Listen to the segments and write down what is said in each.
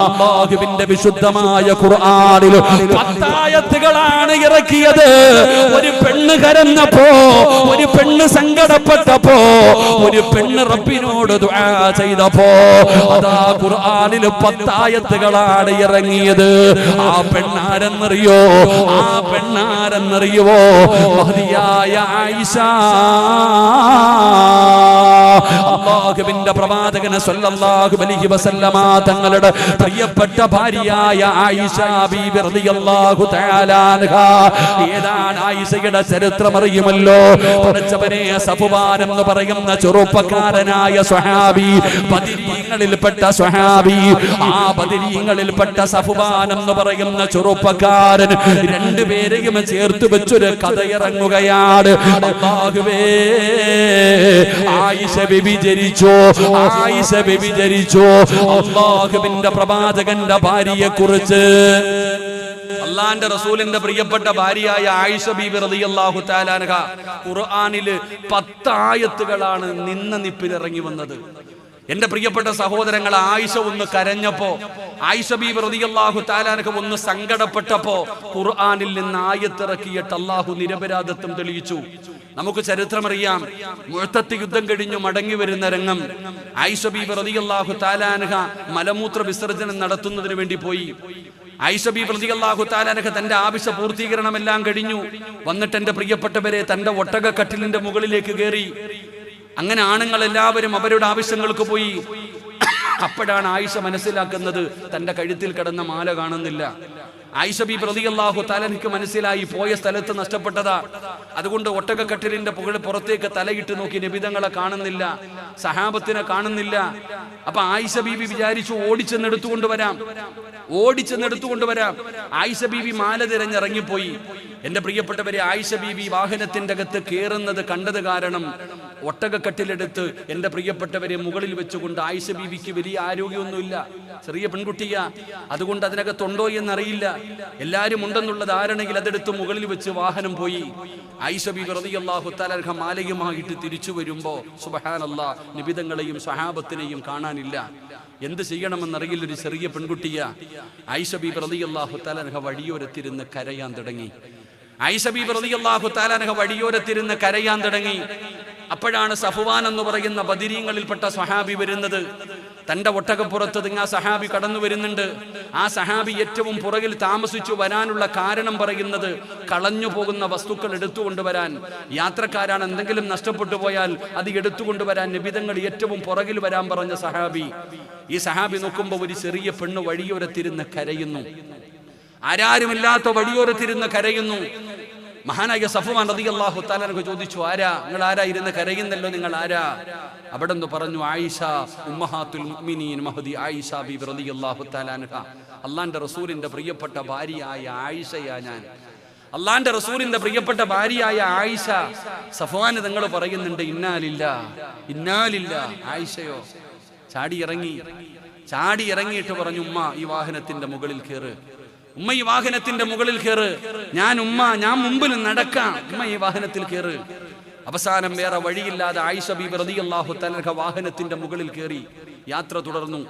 അല്ലാഹുവിന്റെ വിശുദ്ധമായ ഖുർആനിൽ 10 ആയത്തുകളാണ് ഇറക്കിയത്. ഒരു പെണ്ണ് കരഞ്ഞപ്പോ, ഒരു പെണ്ണ് സങ്കടപ്പെട്ടപ്പോ, ഒരു പെണ്ണ് റബ്ബിനോട് ദുആ ചെയ്തപ്പോ അതാ ഖുർആനിൽ 10 ആയത്തുകളാണ് ഇറങ്ങിയത്. ആ പെണ്ണാരെന്നറിയോ? ആ പെണ്ണാരെന്നറിയോ? മഹദിയായ ആയിഷ. അല്ലാഹുവിന്റെ പ്രവാചകൻ സ്വല്ലല്ലാഹു അലൈഹി വസല്ലമ തങ്ങളുടെ പ്രിയപ്പെട്ട ഭാര്യയായ ആയിഷ ബീബി റളിയല്ലാഹു തആല അൻഹാ. ഏതാണ് ആയിഷയുടെ ചരിത്രം അറിയുമല്ലോ? പടച്ചവനെ, സഫ്വാൻ എന്ന് പറയുന്ന ചെറുപ്പക്കാരനായ സ്വഹാബി, ബദരീങ്ങളിൽപ്പെട്ട സ്വഹാബി, ആ ബദരീങ്ങളിൽപ്പെട്ട സഫ്വാൻ എന്ന് പറയുന്ന ചെറുപ്പക്കാരൻ, രണ്ടുപേരെയും ചേർത്ത് വെച്ചൊരു കഥ ഇറങ്ങുകയാണ്. അല്ലാഹുവേ, ആയിഷ ബിബി ജനിച്ചു, ആയിഷ ബിബി ജനിച്ചു. അല്ലാഹുവിന്റെ പ്രവാചകന്റെ ഭാര്യയെ കുറിച്ച്, അല്ലാഹുവിന്റെ റസൂലിന്റെ പ്രിയപ്പെട്ട ഭാര്യയായ ആയിഷ ബീബി റളിയല്ലാഹു തആല അൻഹ, ഖുർആനിൽ 10 ആയത്തുകളാണ് നിപ്പിൽ ഇറങ്ങി വന്നത്. എന്റെ പ്രിയപ്പെട്ട സഹോദരങ്ങൾ, ആയിഷ ഒന്ന് കരഞ്ഞപ്പോ, ആയിഷ ബീബി റളിയല്ലാഹു തആല അൻഹ ഒന്ന് സങ്കടപ്പെട്ടപ്പോ ഖുർആനിൽ നിന്ന് ആയത്തിറക്കിയിട്ട് അല്ലാഹു നിരപരാധിത്വം തെളിയിച്ചു. നമുക്ക് ചരിത്രമറിയാം. മുഅ്തത്ത് യുദ്ധം കഴിഞ്ഞു മടങ്ങി വരുന്ന രംഗം. ആയിഷ ബീബി റളിയല്ലാഹു തആല അൻഹ മലമൂത്ര വിസർജനം നടത്തുന്നതിന് വേണ്ടി പോയി. ആയിഷ ബീബി റളിയല്ലാഹു തആല അൻഹ തന്റെ ആവശ്യ പൂർത്തീകരണമെല്ലാം കഴിഞ്ഞു വന്നിട്ട് എന്റെ പ്രിയപ്പെട്ടവരെ തന്റെ ഒട്ടകക്കട്ടിലിന്റെ മുകളിലേക്ക് കയറി. അങ്ങനെ ആണുങ്ങൾ എല്ലാവരും അവരുടെ ആവശ്യങ്ങൾക്ക് പോയി. അപ്പോഴാണ് ആയിഷ മനസ്സിലാക്കുന്നത് തന്റെ കഴുത്തിൽ കിടന്ന മാല കാണുന്നില്ല. ആയിഷ ബീബി റളിയല്ലാഹു തആല അൻഹയ്ക്ക് മനസ്സിലായി പോയ സ്ഥലത്ത് നഷ്ടപ്പെട്ടതാ. അതുകൊണ്ട് ഒട്ടകക്കട്ടിലിന്റെ പുറത്തേക്ക് തലയിട്ട് നോക്കി, നബിതങ്ങളെ കാണുന്നില്ല, സഹാബത്തിനെ കാണുന്നില്ല. അപ്പൊ ആയിഷ ബീബി വിചാരിച്ചു ഓടിച്ചെന്നെടുത്തുകൊണ്ടുവരാം. ആയിഷ ബീബി മാല തിരഞ്ഞിറങ്ങിപ്പോയി. എന്റെ പ്രിയപ്പെട്ടവരെ, ആയിഷ ബീബി വാഹനത്തിന്റെ അകത്ത് കയറുന്നത് കണ്ടത് കാരണം ഒട്ടകക്കട്ടിലെടുത്ത് എന്റെ പ്രിയപ്പെട്ടവരെ മുകളിൽ വെച്ചുകൊണ്ട്, ആയിഷ ബീവിക്ക് വലിയ ആരോഗ്യമൊന്നുമില്ല, ചെറിയ പെൺകുട്ടിയാ, അതുകൊണ്ട് അതിനകത്തുണ്ടോ എന്നറിയില്ല, എല്ലാരും ഉണ്ടെന്നുള്ള ധാരണയിൽ അതെടുത്ത് മുകളിൽ വെച്ച് വാഹനം പോയി. ആയിഷ ബീബി റളിയല്ലാഹു തആല അൻഹ മാലയുമായിട്ട് തിരിച്ചു വരുമ്പോ സുബ്ഹാനല്ലാഹ്, നബിതങ്ങളെയും സ്വഹാബത്തിനെയും കാണാനില്ല. എന്ത് ചെയ്യണമെന്നറിയില്ല, ഒരു ചെറിയ പെൺകുട്ടിയാ. ആയിഷ ബീബി റളിയല്ലാഹു തആല അൻഹ വഴിയോരത്തിരുന്ന് കരയാൻ തുടങ്ങി. ആയിഷ ബീബി റളിയല്ലാഹു തആല അൻഹ വഴിയോരത്തിരുന്ന് കരയാൻ തുടങ്ങി. അപ്പോഴാണ് സഫ്വാൻ എന്ന് പറയുന്ന ബദരീങ്ങളിൽപ്പെട്ട സ്വഹാബി വരുന്നത്. തന്റെ ഒട്ടകപ്പുറത്ത് ആ സഹാബി കടന്നു വരുന്നുണ്ട്. ആ സഹാബി ഏറ്റവും പുറകിൽ താമസിച്ചു വരാനുള്ള കാരണം പറയുന്നത്, കളഞ്ഞു പോകുന്ന വസ്തുക്കൾ എടുത്തുകൊണ്ടുവരാൻ, യാത്രക്കാരാണ് എന്തെങ്കിലും നഷ്ടപ്പെട്ടു പോയാൽ അത് എടുത്തുകൊണ്ടുവരാൻ നബിതങ്ങൾ ഏറ്റവും പുറകിൽ വരാൻ പറഞ്ഞ സഹാബി. ഈ സഹാബി നോക്കുമ്പോൾ ഒരു ചെറിയ പെണ്ണ് വഴിയോരത്തിരുന്ന് കരയുന്നു. ആരാരുമില്ലാത്ത വഴിയോരത്തിരുന്ന് കരയുന്നു. മഹാനായ സഫ്വാൻ റളിയല്ലാഹു തആല അൻഹു ചോദിച്ചു, ആരാ നിങ്ങൾ? ആരാ ഇരുന്ന് കരയുന്നല്ലോ, നിങ്ങൾ ആരാ? അവിടെ നിന്ന് പറഞ്ഞു, ആയിഷ ഉമ്മഹാത്തുൽ മുഅ്മിനീൻ മഹദി ആയിഷ ബീബി റളിയല്ലാഹു തആല അൻഹ. അല്ലാഹുവിന്റെ റസൂലിന്റെ പ്രിയപ്പെട്ട ഭാര്യയായ ആയിഷയാ ഞാൻ. അല്ലാഹുവിന്റെ റസൂലിന്റെ പ്രിയപ്പെട്ട ഭാര്യയായ ആയിഷ. സഫ്വാൻ തങ്ങൾ പറയുന്നുണ്ട്, ഇന്നാലില്ല. ആയിഷയോ ചാടി ഇറങ്ങിയിട്ട് പറഞ്ഞു, ഉമ്മ ഈ വാഹനത്തിന്റെ മുകളിൽ കയറ്, ഉമ്മ ഈ വാഹനത്തിന്റെ മുകളിൽ കയറ്, ഞാൻ മുമ്പിൽ നടക്കാം, ഉമ്മ ഈ വാഹനത്തിൽ കയറ്. അവസാനം വേറെ വഴിയില്ലാതെ ആയിഷ ബീബി റളിയല്ലാഹു തആല അൻഹ വാഹനത്തിന്റെ മുകളിൽ കയറി. യാത്ര തുടർന്നു.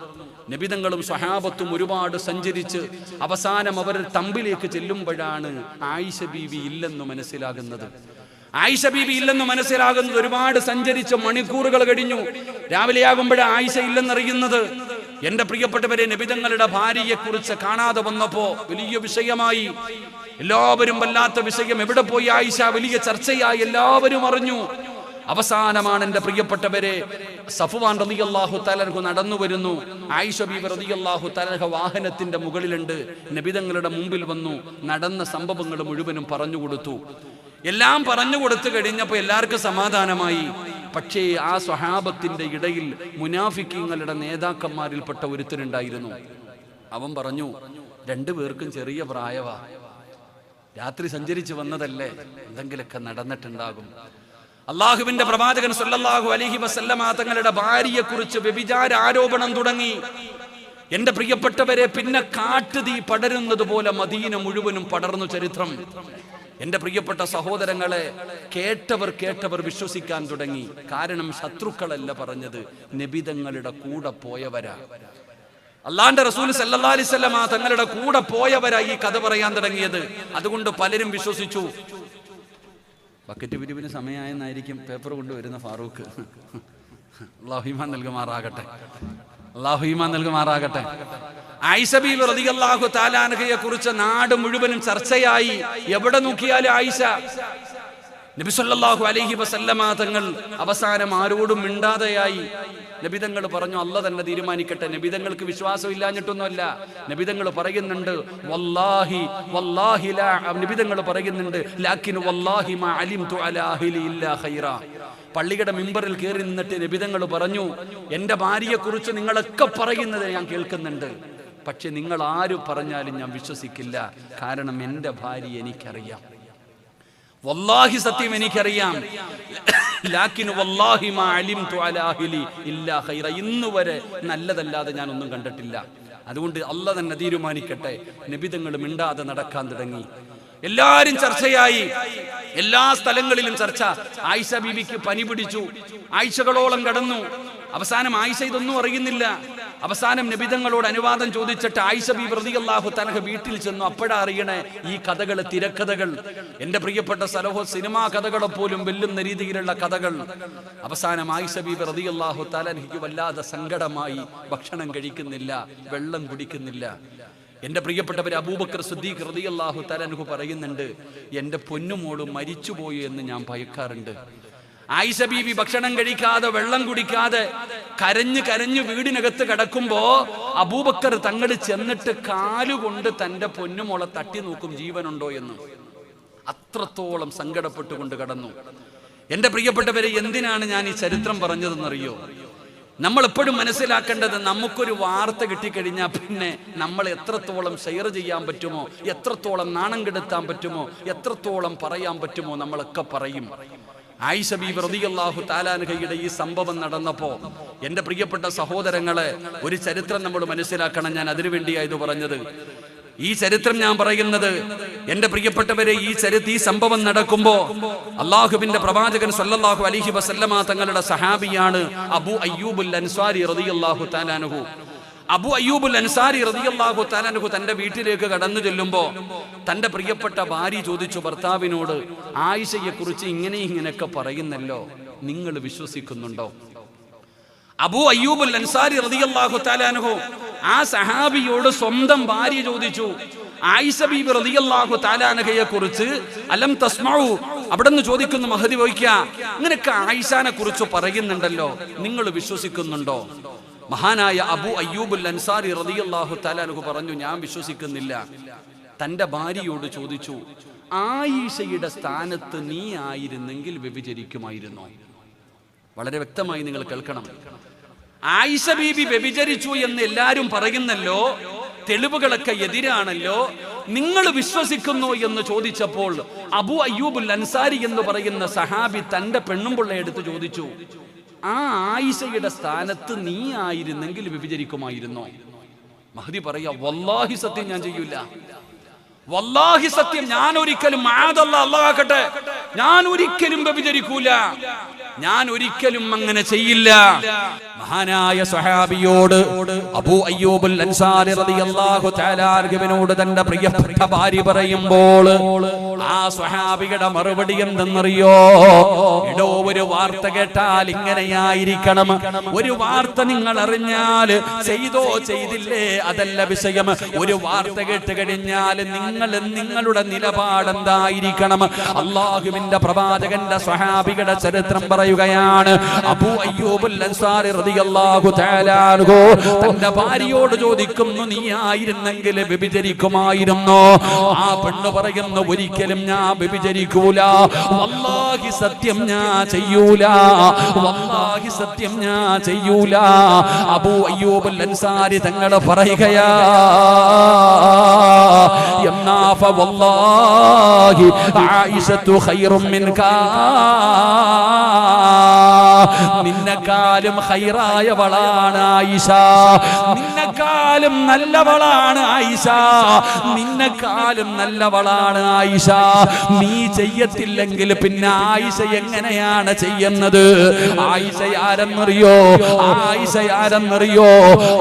നബിതങ്ങളും സ്വഹാബത്തും ഒരുപാട് സഞ്ചരിച്ച് അവസാനം അവർ തമ്പിലേക്ക് ചെല്ലുമ്പോഴാണ് ആയിഷ ബീബി ഇല്ലെന്ന് മനസ്സിലാകുന്നത്. ഒരുപാട് സഞ്ചരിച്ച മണിക്കൂറുകൾ കഴിഞ്ഞു. രാവിലെയാകുമ്പോഴാണ് ആയിഷ ഇല്ലെന്നറിയുന്നത്. എന്റെ പ്രിയപ്പെട്ടവരെ, നബിതങ്ങളുടെ ഭാര്യയെ കുറിച്ച് കാണാതെ വന്നപ്പോ വലിയ വിഷയമായി. എല്ലാവരും വല്ലാത്ത വിഷയം, എവിടെ പോയി ആയിഷ, വലിയ ചർച്ചയായി, എല്ലാവരും അറിഞ്ഞു. അവസാനമാണ് എന്റെ പ്രിയപ്പെട്ടവരെ, സഫ്വാൻ റളിയല്ലാഹു തആല അൻഹു നടന്നു വരുന്നു. ആയിഷ ബീബി റളിയല്ലാഹു തആല അൻഹ വാഹനത്തിന്റെ മുകളിലുണ്ട്. നബിതങ്ങളുടെ മുമ്പിൽ വന്നു നടന്ന സംഭവങ്ങൾ മുഴുവനും പറഞ്ഞു കൊടുത്തു. എല്ലാം പറഞ്ഞു കൊടുത്തു കഴിഞ്ഞപ്പോൾ എല്ലാവർക്കും സമാധാനമായി. പക്ഷേ ആ സ്വഹാബത്തിന്റെ ഇടയിൽ മുനാഫിക്കീങ്ങളുടെ നേതാക്കന്മാരിൽപ്പെട്ട ഒരുത്തനുണ്ടായിരുന്നു. അവൻ പറഞ്ഞു, രണ്ടുപേർക്കും ചെറിയ പ്രായവാ, രാത്രി സഞ്ചരിച്ച് വന്നതല്ലേ, എന്തെങ്കിലൊക്കെ നടന്നിട്ടുണ്ടാകും. അള്ളാഹുവിന്റെ പ്രവാചകൻ സല്ലല്ലാഹു അലൈഹി വസല്ലമ തങ്ങളുടെ ഭാര്യയെ കുറിച്ച് വ്യഭിചാര ആരോപണം തുടങ്ങി. എന്റെ പ്രിയപ്പെട്ടവരെ, പിന്നെ കാട്ടുതീ പടരുന്നത് പോലെ മദീന മുഴുവനും പടർന്നു ചരിത്രം. എന്റെ പ്രിയപ്പെട്ട സഹോദരങ്ങളെ, കേട്ടവർ വിശ്വസിക്കാൻ തുടങ്ങി. കാരണം ശത്രുക്കളല്ല പറഞ്ഞത്, നബിതങ്ങളുടെ കൂടെ പോയവരാ. അള്ളാന്റെ റസൂൽ സല്ലല്ലാഹു അലൈഹി വസല്ലം തങ്ങളുടെ കൂടെ പോയവരായി ഈ കഥ പറയാൻ തുടങ്ങിയത്. അതുകൊണ്ട് പലരും വിശ്വസിച്ചു. ബക്കറ്റ് പിരിവിന് സമയമായെന്നായിരിക്കും പേപ്പർ കൊണ്ടുവരുന്ന ഫാറൂഖ്. അല്ലാഹു ഈമാൻ നൽകുമാറാകട്ടെ, അല്ലാഹു ഈമാൻ നൽകുമാറാകട്ടെ. ആയിഷ ബീവി റളിയല്ലാഹു തആല അൻഹയെ കുറിച്ച് നാട് മുഴുവനും ചർച്ചയായി. എവിടെ നോക്കിയാലും ആയിഷ. നബി സല്ലല്ലാഹു അലൈഹി വസല്ലമ തങ്ങൾ അവസാനം ആരോടും മിണ്ടാതെയായി. നബിതങ്ങൾ പറഞ്ഞു അല്ലാഹ് തന്നെ തീരുമാനിക്കട്ടെ. നബിതങ്ങൾക്ക് വിശ്വാസം ഇല്ലാഞ്ഞിട്ടൊന്നുമല്ല. നബിതങ്ങൾ പറയുന്നുണ്ട് വല്ലാഹി വല്ലാഹി ലാ, നബിതങ്ങൾ പറയുന്നുണ്ട് ലാകിൻ വല്ലാഹി മാ അലിംതു അലാ അഹ്ലി ഇല്ലാ ഖൈറാ. പള്ളിയുടെ മിമ്പറിൽ കയറി നിന്നിട്ട് നബിതങ്ങൾ പറഞ്ഞു എൻ്റെ ഭാര്യയെക്കുറിച്ച് നിങ്ങളൊക്കെ പറയുന്നത് ഞാൻ കേൾക്കുന്നുണ്ട്, പക്ഷെ നിങ്ങൾ ആര് പറഞ്ഞാലും ഞാൻ വിശ്വസിക്കില്ല. കാരണം എൻ്റെ ഭാര്യ എനിക്കറിയാം, വല്ലാഹി സത്യം എനിക്കറിയാം. ലാകിൻ വല്ലാഹി മാ അലിംതു അലാ അഹ്ലി ഇല്ലാ ഖൈറ. ഇന്നുവരെ നല്ലതല്ലാതെ ഞാൻ ഒന്നും കണ്ടിട്ടില്ല. അതുകൊണ്ട് അല്ലാഹ് തന്നെ തീരുമാനിക്കട്ടെ. നബിതങ്ങൾ മിണ്ടാതെ നടക്കാൻ തുടങ്ങി. എല്ലാരും ചർച്ചയായി, എല്ലാ സ്ഥലങ്ങളിലും ചർച്ച. ആയിഷ ബീവിക്ക് പനി പിടിച്ചു, ആഴ്ചകളോളം കടന്നു. അവസാനം ആയിഷ ഇതൊന്നും അറിയുന്നില്ല. അവസാനം നബിതങ്ങളോട് അനുവാദം ചോദിച്ചിട്ട് ആയിഷ ബീവി റളിയല്ലാഹു തആല വീട്ടിൽ ചെന്നു. അപ്പോഴാ അറിയണേ ഈ കഥകൾ, തിരക്കഥകൾ, എന്റെ പ്രിയപ്പെട്ട സിനിമാ കഥകളെ പോലും വെല്ലുന്ന രീതിയിലുള്ള കഥകൾ. അവസാനം ആയിഷ ബീവി റളിയല്ലാഹു തആല എനിക്ക് വല്ലാതെ സങ്കടമായി. ഭക്ഷണം കഴിക്കുന്നില്ല, വെള്ളം കുടിക്കുന്നില്ല. എന്റെ പ്രിയപ്പെട്ടവർ അബൂബക്കർ സിദ്ദീഖ് റളിയല്ലാഹു തആല അൻഹു പറയുന്നുണ്ട് എന്റെ പൊന്നുമോള് മരിച്ചുപോയി എന്ന് ഞാൻ ഭയക്കാറുണ്ട്. ആയിഷ ബീവി ഭക്ഷണം കഴിക്കാതെ വെള്ളം കുടിക്കാതെ കരഞ്ഞു കരഞ്ഞു വീടിനകത്ത് കിടക്കുമ്പോ അബൂബക്കർ തങ്ങൾ ചെന്നിട്ട് കാലുകൊണ്ട് തന്റെ പൊന്നുമോളെ തട്ടി നോക്കും ജീവനുണ്ടോ എന്ന്. അത്രത്തോളം സങ്കടപ്പെട്ടുകൊണ്ട് കടന്നു. എന്റെ പ്രിയപ്പെട്ടവരെ, എന്തിനാണ് ഞാൻ ഈ ചരിത്രം പറഞ്ഞതെന്നറിയോ? നമ്മൾ എപ്പോഴും മനസ്സിലാക്കേണ്ടത് നമുക്കൊരു വാർത്ത കിട്ടിക്കഴിഞ്ഞാൽ പിന്നെ നമ്മൾ എത്രത്തോളം ഷെയർ ചെയ്യാൻ പറ്റുമോ, എത്രത്തോളം നാണം കെടുത്താൻ പറ്റുമോ, എത്രത്തോളം പറയാൻ പറ്റുമോ നമ്മളൊക്കെ പറയും. ആയിഷ ബീവി റളിയല്ലാഹു തആല അൻഹയുടെ ഈ സംഭവം നടന്നപ്പോ എന്റെ പ്രിയപ്പെട്ട സഹോദരങ്ങളെ, ഒരു ചരിത്രം നമ്മൾ മനസ്സിലാക്കണം. ഞാൻ അതിനുവേണ്ടിയായത് പറഞ്ഞത്. ഈ ചരിത്രം ഞാൻ പറയുന്നത് എന്റെ പ്രിയപ്പെട്ടവരെ, ഈ സംഭവം നടക്കുമ്പോ അല്ലാഹുവിന്റെ പ്രവാചകൻ സല്ലല്ലാഹു അലൈഹി വസല്ലമ തങ്ങളുടെ സഹാബിയാണ് അബൂ അയ്യൂബുൽ അൻസാരി റളിയല്ലാഹു തആല അൻഹു. അബൂ അയ്യൂബുൽ അൻസാരി റളിയല്ലാഹു തആല അൻഹു തന്റെ വീട്ടിലേക്ക് കടന്നു ചെല്ലുമ്പോ തന്റെ പ്രിയപ്പെട്ട ഭാര്യ ചോദിച്ചു ഭർത്താവിനോട്, ആയിഷയെ കുറിച്ച് ഇങ്ങനെയൊക്കെ പറയുന്നല്ലോ, നിങ്ങൾ വിശ്വസിക്കുന്നുണ്ടോ? അബൂ അയ്യൂബുൽ അൻസാരി റളിയല്ലാഹു തആല അൻഹു ആ സഹാബിയോട് സ്വന്തം ഭാര്യ ചോദിച്ചു, ആയിഷ ബീബി റളിയല്ലാഹു തആല അൻഹയെ കുറിച്ച് അലം തസ്മഉ, അവിടെന്ന് ചോദിക്കുന്നു മഹദി വഹിക്കുക, ഇങ്ങനെയൊക്കെ ആയിഷാനെ കുറിച്ച് പറയുന്നുണ്ടല്ലോ, നിങ്ങൾ വിശ്വസിക്കുന്നുണ്ടോ? മഹാനായ അബൂ അയ്യൂബുൽ അൻസാരി റളിയല്ലാഹു തആല അൻഹു പറഞ്ഞു, ഞാൻ വിശ്വസിക്കുന്നില്ല. തന്റെ ഭാര്യയോട് ചോദിച്ചു, ആയിഷയുടെ സ്ഥാനത്ത് നീ ആയിരുന്നെങ്കിൽ വ്യഭിചരിക്കുമായിരുന്നോ? വളരെ വ്യക്തമായി നിങ്ങൾ കേൾക്കണം. ആയിഷ ബീബി വ്യഭിചരിച്ചു എന്ന് എല്ലാരും പറയുന്നല്ലോ, തെളിവുകളൊക്കെ എതിരാണല്ലോ, നിങ്ങൾ വിശ്വസിക്കുന്നു എന്ന് ചോദിച്ചപ്പോൾ അബൂ അയ്യൂബുൽ അൻസാരി എന്ന് പറയുന്ന സഹാബി തന്റെ പെണ്ണുമ്പിള്ള എടുത്ത് ചോദിച്ചു, ആ ആയിഷയുടെ സ്ഥാനത്ത് നീ ആയിരുന്നെങ്കിൽ വ്യഭിചരിക്കുമായിരുന്നോ? മഹദി പറയാ, വല്ലാഹി സത്യം ഞാൻ ചെയ്യൂല, വല്ലാഹി സത്യം ഞാൻ ഒരിക്കലും, അല്ലാഹുവാകട്ടെ, ഞാൻ ഒരിക്കലും വ്യഭിചരിക്കൂല, ഞാൻ ഒരിക്കലും അങ്ങനെ ചെയ്യില്ല. മഹാനായ സ്വഹാബിയോട് അബൂ അയ്യൂബുൽ അൻസാരി റളിയല്ലാഹു തആല അൻഹുവിനോട് തന്റെ പ്രിയപ്പെട്ട ഭാര്യ പറയുമ്പോൾ ആ സ്വഹാബിയുടെ മറുപടി എന്തെന്നറിയോ? എടോ, ഒരു വാർത്ത കേട്ടാൽ ഇങ്ങനെയായിരിക്കണം. ഒരു വാർത്ത നിങ്ങൾ അറിഞ്ഞാൽ ചെയ്തോ ചെയ്തില്ലേ അതല്ല വിഷയം. ഒരു വാർത്ത കേട്ട് കഴിഞ്ഞാൽ നിങ്ങളുടെ നിലപാടെന്തായിരിക്കണം? അല്ലാഹുവിന്റെ പ്രവാചകന്റെ സ്വഹാബിയുടെ ചരിത്രം പറയുകയാണ്. അബൂ അയ്യൂബുൽ അൻസാരി റളിയല്ലാഹു തആല അൻഹു തന്റെ ഭാര്യയോട് ചോദിക്കുന്നു, നീ ആയിരുന്നെങ്കിൽ വ്യഭിചരിക്കുമായിരുന്നോ? ആ പെണ്ണ് പറയുന്നു, ഒരിക്കലും ഞാൻ വ്യഭിചരിക്കൂല, വല്ലാഹി സത്യം ഞാൻ ചെയ്യൂല, വല്ലാഹി സത്യം ഞാൻ ചെയ്യൂല. അബൂ അയ്യൂബുൽ അൻസാരി തങ്ങൾ പറയുകയാ, എന്നാ ഫവല്ലാഹി ആയിഷത്തു ഖൈറും മിൻകാ, നിന്നെക്കാളും ഖൈറായവളാണ് ആയിഷ, നിന്നെക്കാളും നല്ലവളാണ് ആയിഷ, നിന്നെക്കാളും നല്ലവളാണ് ആയിഷ. നീ ചെയ്യത്തില്ലെങ്കിൽ പിന്നെ ആയിഷ എങ്ങനെയാണ് ചെയ്യുന്നത്? ആയിഷ ആരെന്നറിയോ? ആയിഷ ആരെന്നറിയോ?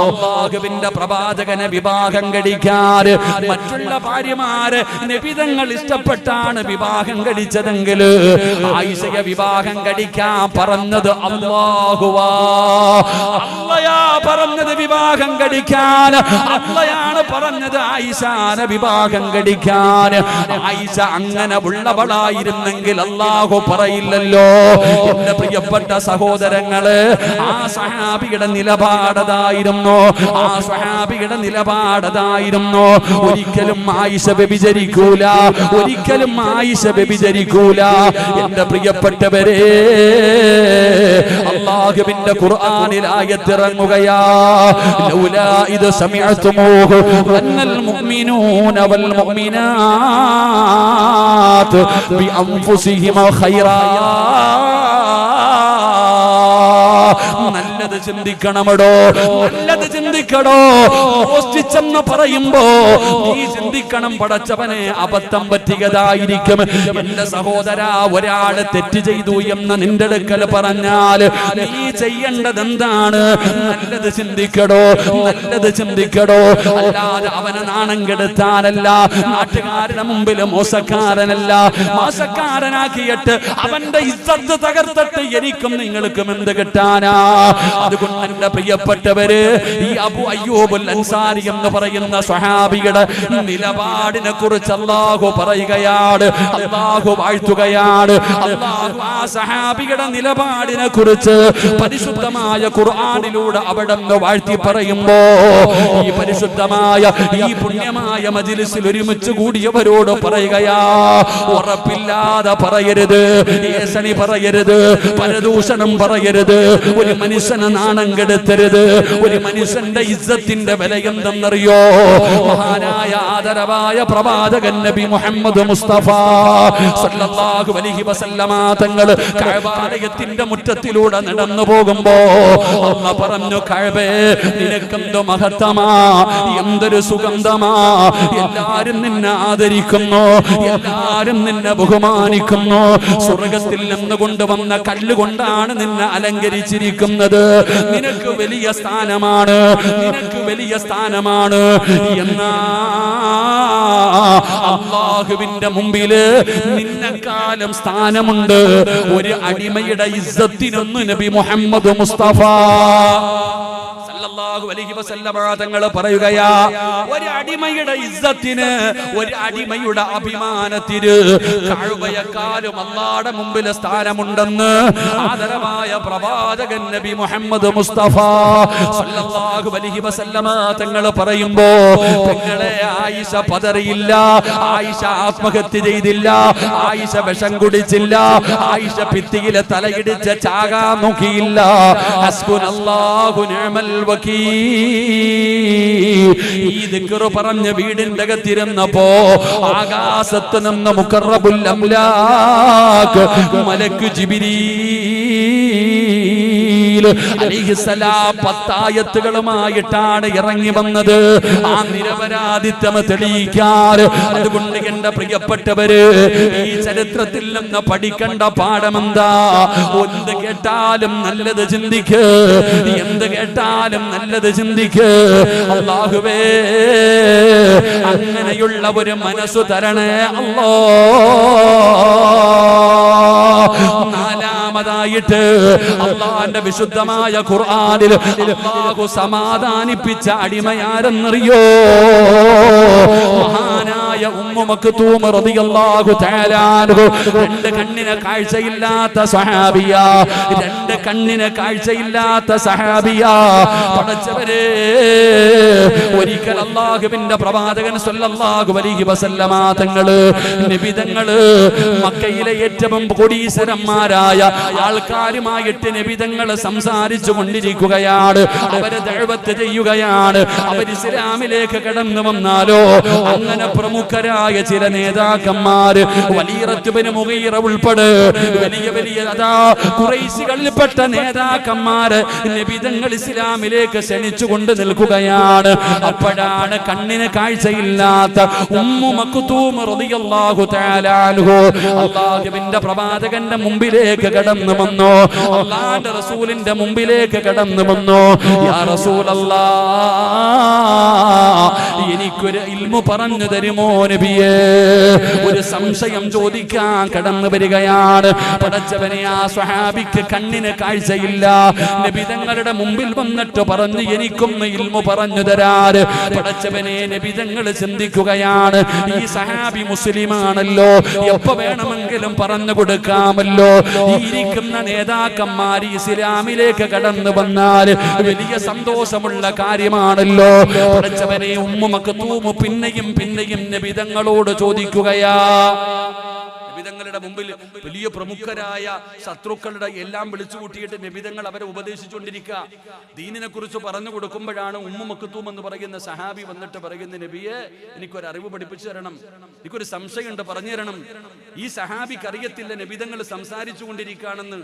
അല്ലാഹുവിന്റെ പ്രവാചകനെ വിവാഹം കഴിക്കാൻ മറ്റുള്ള ഭാര്യമാര് നബിതങ്ങൾ ഇഷ്ടപ്പെട്ടാണ് വിവാഹം കഴിച്ചതെങ്കിൽ ആയിഷയെ വിവാഹം കഴിക്കാൻ പറഞ്ഞത് അല്ലാഹുവാ. അല്ലാഹയാ പറഞ്ഞത് വിവാഹം കഴിക്കാൻ. അല്ലാഹയാണ് പറഞ്ഞത് ആയിഷാനെ വിവാഹം കഴിക്കാൻ. ആയിഷ അങ്ങനെ ഉള്ളവളായിരുന്നെങ്കിൽ അല്ലാഹു പറയില്ലല്ലോ. എന്റെ പ്രിയപ്പെട്ട സഹോദരങ്ങള്, ആ സ്വഹാബിയുടെ നിലപാടതായിരുന്നു. ആ സ്വഹാബിയുടെ നിലപാടതായിരുന്നു. ഒരിക്കലും ആയിഷ വ്യഭിചരിക്കൂല, ഒരിക്കലും ആയിഷ വ്യഭിചരിക്കൂല. എന്റെ പ്രിയപ്പെട്ടവരെ, അല്ലാഹുവിന്റെ ഖുർആനിൽ ആയത്തിറങ്ങുകയാ, ലൗലാ ഇദ് സമിഅതുമൂഹു വന്നൽ മുഅ്മിനൂന വൽ മുഅ്മിനാത്ത് ബിഅൻഫുസിഹിം ഖൈറാ. നല്ലത് ചിന്തിക്കണമടോ, നല്ലത് ചിന്തിക്കടോ. മോഷ്ടിച്ചെന്ന് പറയുമ്പോ നീ ചിന്തിക്കണം, പടച്ചവനെ അബദ്ധം പറ്റിയതായിരിക്കും. എന്റെ സഹോദര, ഒരാള് തെറ്റ് ചെയ്തു എന്ന് നിന്റെ അടുക്കൽ പറഞ്ഞാൽ നീ ചെയ്യേണ്ടത് എന്താണ്? നല്ലത് ചിന്തിക്കടോ, നല്ലത് ചിന്തിക്കടോ. അല്ലാതെ അവനെ നാണം കെടുത്താനല്ല, നാട്ടുകാരുടെ മുമ്പിൽ മോശക്കാരനല്ല, മോശക്കാരനാക്കിയിട്ട് അവന്റെ ഇസ്സത്ത് തകർത്തിട്ട് എനിക്കും നിങ്ങൾക്കും എന്ത് കിട്ടാനാ? അതുകൊണ്ട് എന്റെ പ്രിയപ്പെട്ടവര്, ഈ അബൂ അയ്യൂബുൽ അൻസാരി എന്ന് പറയുന്ന സ്വഹാബിയുടെ നിലപാടിനെ കുറിച്ച് അല്ലാഹു പറയുകയാണ്, അല്ലാഹു വാഴ്ത്തുകയാണ്. അല്ലാഹു ആ സ്വഹാബിയുടെ നിലപാടിനെ കുറിച്ച് പരിശുദ്ധമായ ഖുർആനിലൂടെ അവിടുന്ന് വാഴ്ത്തി പറയുമ്പോ, ഈ പരിശുദ്ധമായ ഈ പുണ്യമായ മജ്ലിസിൽ ഒരുമിച്ച് കൂടിയവരോട് പറയുകയാ, ഉറപ്പില്ലാതെ പറയരുത്, ഏസണി പറയരുത്, പരദൂഷണം പറയരുത്, ഒരു മനുഷ്യനെ നാണം കെടുത്തരുത്. ഒരു മനുഷ്യന്റെ ഇസ്സത്തിന്റെ വില എന്തെന്നറിയോ? മഹാനായ ആദരവായ പ്രവാചകൻ നബി മുഹമ്മദ് മുസ്തഫ സല്ലല്ലാഹു അലൈഹി വസല്ലമ തങ്ങൾ കഅബാലയത്തിന്റെ മുറ്റത്തിലൂടെ നടന്നു പോകുമ്പോ അല്ലാഹു പറഞ്ഞു, കഅബേ നിനക്കെന്തോ മഹത്തമാ, എന്തൊരു സുഗന്ധമാ, എല്ലാരും നിന്നെ ആദരിക്കുന്നു, എല്ലാരും നിന്നെ ബഹുമാനിക്കുന്നു. സ്വർഗ്ഗത്തിൽ നിന്ന് കൊണ്ടുവന്ന കല്ലുകൊണ്ടാണ് നിന്നെ അലങ്കരിച്ചിരിക്കുന്നത്. നിനക്ക് വലിയ സ്ഥാനമാണ്, നിനക്ക് വലിയ സ്ഥാനമാണ്. എന്നാ അല്ലാഹുവിന്റെ മുമ്പില് നിന്നെക്കാലം സ്ഥാനമുണ്ട്. ഒരു അടിമയുടെ ഇസ്സത്തിനൊന്നും നബി മുഹമ്മദ് മുസ്തഫ സല്ലല്ലാഹു അലൈഹി വസല്ലമ തങ്ങൾ പറയുകയാ, ഒരു അടിമയുടെ ഇസ്സത്തിന്, ഒരു അടിമയുടെ അഭിമാനത്തിന് കഅബയെക്കാളും അല്ലാഹുവിന്റെ മുമ്പിൽ സ്ഥാനമുണ്ടെന്ന് ആദരവായ പ്രവാചകൻ നബി മുഹമ്മദ് മുസ്തഫ സല്ലല്ലാഹു അലൈഹി വസല്ലമ തങ്ങൾ പറയുമ്പോ, പെങ്ങളെ ആയിഷ പതറിയില്ല, ആയിഷ ആത്മഹത്യ ചെയ്തില്ല, ആയിഷ വിഷം കുടിച്ചില്ല, ആയിഷ ഭിത്തിയിലെ തലയിടിച്ച് ചാകാൻ നോക്കിയില്ല. ഹസ്ബുനല്ലാഹു നിഅമൽ വകീൽ. ഈ ദിക്ർ പറഞ്ഞ് വീടിന്റെ അകത്തിരുന്നപ്പോ ആകാശത്ത് നിന്ന് മുഖറബുൽ അംലാക് മലക്ക് ജിബ്രീൽ അലൈഹിസ്സലാം 10 ആയത്തുകളുമായിട്ടാണ് ഇറങ്ങി വന്നത്, ആ നിരപരാധിത്വം തെളിയിക്കാൻ. അതുകൊണ്ട് എന്റെ പ്രിയപ്പെട്ടവര്, ഈ ചരിത്രത്തിൽ നിന്ന് പഠിക്കേണ്ട പാഠമെന്താ? എന്ത് കേട്ടാലും നല്ലത് ചിന്തിക്ക്, എന്ത് കേട്ടാലും നല്ലത് ചിന്തിക്ക്. അല്ലാഹുവേ, അങ്ങനെയുള്ള ഒരു മനസ്സു തരണേ അല്ലാ. നാലാമതായിട്ട് അല്ലാഹുവിന്റെ വിശുദ്ധമായ ഖുർആനിൽ അല്ലാഹു സമാധാനിപ്പിച്ച അടിമയാരെന്നറിയോ? മഹാനായ ഉമ്മു മക്തൂം റളിയല്ലാഹു തആല അൻഹു. 2 കണ്ണിന് കാഴ്ചയില്ലാത്ത സഹാബിയ, 2 കണ്ണിന് കാഴ്ചയില്ലാത്ത സഹാബിയ. പടച്ചവരെ, ഒരിക്കൽ അല്ലാഹുവിന്റെ പ്രവാചകൻ സല്ലല്ലാഹു അലൈഹി വസല്ലമ തങ്ങള്, നബി തങ്ങള് മക്കയിലെ ഏറ്റവും കോടീശ്വരന്മാരായ ആൾക്കാരുമായിട്ട് നബി തങ്ങൾ സംസാരിച്ചു കൊണ്ടിരിക്കുകയാണ്. അവരെ ദഅവത്ത് ചെയ്യുകയാണ്. അവർ ഇസ്ലാമിലേക്ക് കടന്നു വന്നാലോ, അങ്ങനെ പ്രമുഖ പ്രമുഖരായ ചില നേതാക്കന്മാര് വലീറത്ത് ബിൻ മുഗീറ ഉൾപ്പെടെ വലിയ അതാ ഖുറൈശികളിൽപ്പെട്ട നേതാക്കന്മാര് നബിതങ്ങൾ ഇസ്ലാമിലേക്ക് ക്ഷണിച്ചുകൊണ്ട് നിൽക്കുകയാണ്. അപ്പോഴാണ് കണ്ണിന് കാഴ്ചയില്ലാത്ത ഉമ്മു മക്തൂം റളിയല്ലാഹു തആല അൻഹു അല്ലാഹുവിന്റെ പ്രവാചകന്റെ മുമ്പിലേക്ക് കടന്നു വന്നു. അല്ലാഹുവിന്റെ റസൂലിന്റെ മുമ്പിലേക്ക് കടന്നു വന്നു. യാ റസൂലല്ലാഹ്, എനിക്കൊരു ഇൽമു പറഞ്ഞു തരുമോ നബിയേ? ഒരു സംശയം ചോദിക്കാൻ കടന്നു വരികയാണ്. പടച്ചവനെ, ആ സ്വഹാബിക്ക് കണ്ണിന് കാഴ്ചയില്ല. നബി തങ്ങളുടെ മുമ്പിൽ വന്നിട്ട് പറഞ്ഞു, എനിക്കൊന്ന് ഇൽമു പറഞ്ഞു തരാറ്. പടച്ചവനെ, നബി തങ്ങൾ ചിന്തിക്കുകയാണ്, ഈ സഹാബി മുസ്ലിമാണല്ലോ, എപ്പോ വേണമെങ്കിലും പറഞ്ഞു കൊടുക്കാമല്ലോ. ഈ ഇരിക്കുന്ന നേതാക്കന്മാർ ഇസ്ലാമിലേക്ക് കടന്നു വന്നാൽ വലിയ സന്തോഷമുള്ള കാര്യമാണല്ലോ. പടച്ചവനെ, ഉമ്മു മക്തൂം പിന്നെയും നബി തങ്ങളോട് ചോദിക്കുകയാ. നബിതങ്ങളുടെ മുമ്പിൽ വലിയ പ്രമുഖരായ ശത്രുക്കളുടെ എല്ലാം വിളിച്ചു കൂട്ടിയിട്ട് നബിതങ്ങൾ അവരെ ഉപദേശിച്ചുകൊണ്ടിരിക്കുക. ദീനിനെ കുറിച്ച് പറഞ്ഞു കൊടുക്കുമ്പോഴാണ് ഉമ്മു മക്തൂം എന്ന് പറയുന്ന സഹാബി വന്നിട്ട് പറയുന്ന, നബിയെ, എനിക്കൊരു അറിവ് പഠിപ്പിച്ചു തരണം, എനിക്കൊരു സംശയമുണ്ട്, പറഞ്ഞു തരണം. ഈ സഹാബിക്ക് അറിയത്തില്ല നബിതങ്ങൾ സംസാരിച്ചു കൊണ്ടിരിക്കുകയാണെന്ന്.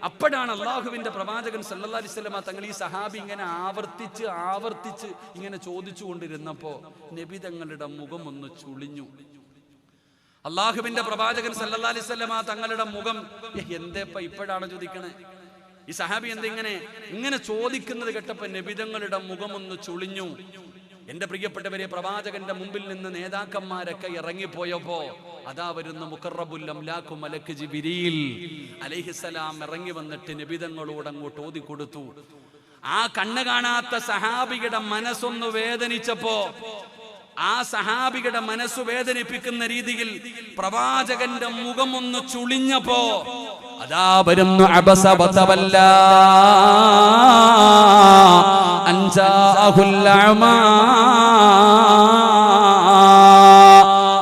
അപ്പോഴാണ് അള്ളാഹുവിന്റെ പ്രവാചകൻ സല്ലല്ലാഹു അലൈഹി വസല്ലമ തങ്ങൾ ഈ സഹാബി ഇങ്ങനെ ആവർത്തിച്ച് ഇങ്ങനെ ചോദിച്ചു കൊണ്ടിരുന്നപ്പോ നബിതങ്ങളുടെ മുഖം ഒന്ന് ചുളിഞ്ഞു. അള്ളാഹുവിന്റെ പ്രവാചകൻ സല്ലല്ലാഹു അലൈഹി വസല്ലമ തങ്ങളുടെ മുഖം എന്തേപ്പ ഇപ്പോഴാണ് ചോദിക്കണേ? ഈ സഹാബി ഇങ്ങനെ ചോദിക്കുന്നത് കേട്ടപ്പോ നബിതങ്ങളുടെ മുഖം ഒന്ന് ചുളിഞ്ഞു. എന്റെ പ്രിയപ്പെട്ടവരെ, പ്രവാചകന്റെ മുമ്പിൽ നിന്ന് നേതാക്കന്മാരൊക്കെ ഇറങ്ങിപ്പോയപ്പോ അതാ വരുന്ന മുഖറബുൽ അംലാഖു മലക്ക് ജിബ്രീൽ അലൈഹിസ്സലാം ഇറങ്ങി വന്നിട്ട് നബിതങ്ങളോട് അങ്ങോട്ട് ഓതി കൊടുത്തു. ആ കണ്ണ് കാണാത്ത സഹാബിയുടെ മനസ്സൊന്ന് വേദനിച്ചപ്പോ, ആ സഹാബിയുടെ മനസ്സ് വേദനിപ്പിക്കുന്ന രീതിയിൽ പ്രവാചകന്റെ മുഖം ഒന്ന് ചുളിഞ്ഞപ്പോ അതാ വരുന്നു അബസ വതവല്ല അൻജാഹുൽ അമാ.